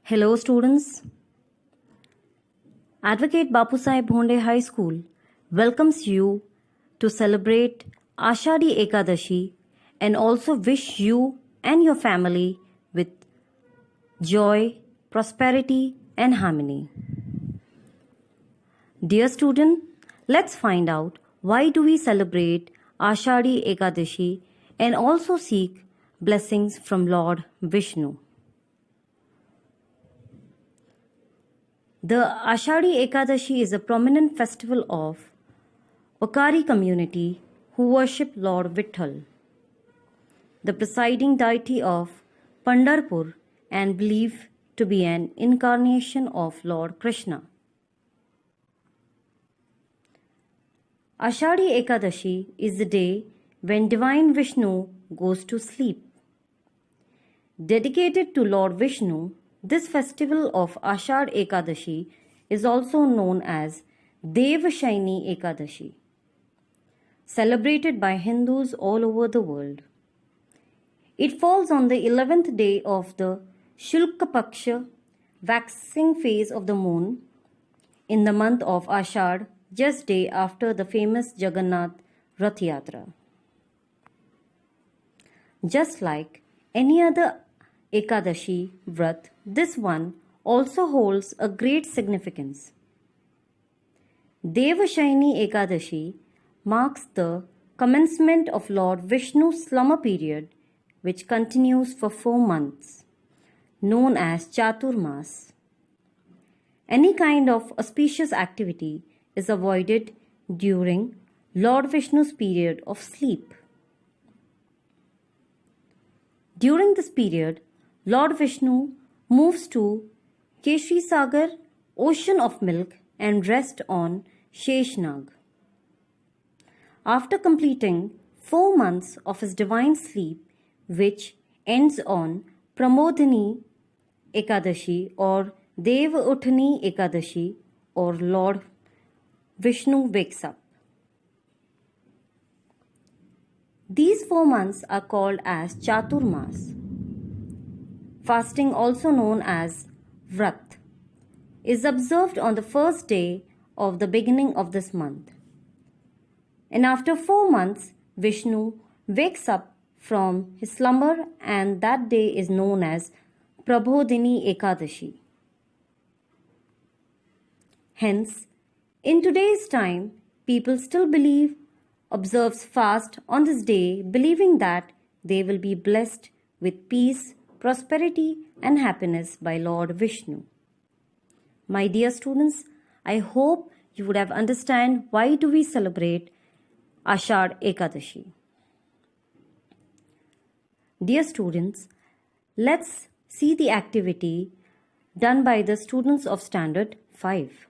Hello, students. Advocate Bapusaheb Bhonde High School welcomes you to celebrate Ashadi Ekadashi and also wish you and your family with joy, prosperity, and harmony. Dear student, let's find out why do we celebrate Ashadi Ekadashi and also seek blessings from Lord Vishnu. The Ashadi Ekadashi is a prominent festival of Wakari community who worship Lord Vitthal, the presiding deity of Pandharpur and believed to be an incarnation of Lord Krishna. Ashadi Ekadashi is the day when divine Vishnu goes to sleep. Dedicated to Lord Vishnu, this festival of Ashad Ekadashi is also known as Devashayani Ekadashi, celebrated by Hindus all over the world. It falls on the 11th day of the Shulka Paksha, waxing phase of the moon, in the month of Ashad, just day after the famous Jagannath Rath Yatra. Just like any other Ekadashi Vrat, this one also holds a great significance. Devashayani Ekadashi marks the commencement of Lord Vishnu's slumber period, which continues for 4 months, known as Chaturmas. Any kind of auspicious activity is avoided during Lord Vishnu's period of sleep. During this period, Lord Vishnu moves to Keshri Sagar, ocean of milk, and rests on Sheshnag. After completing 4 months of his divine sleep, which ends on Pramodhini Ekadashi or Deva Uthani Ekadashi, or Lord Vishnu wakes up. These 4 months are called as Chaturmas. Fasting, also known as Vrat, is observed on the first day of the beginning of this month. And after 4 months, Vishnu wakes up from his slumber, and that day is known as Prabodhini Ekadashi. Hence, in today's time, people still observes fast on this day, believing that they will be blessed with peace, prosperity, and happiness by Lord Vishnu. My dear students, I hope you would have understand why do we celebrate Ashad Ekadashi. Dear students, let's see the activity done by the students of Standard 5.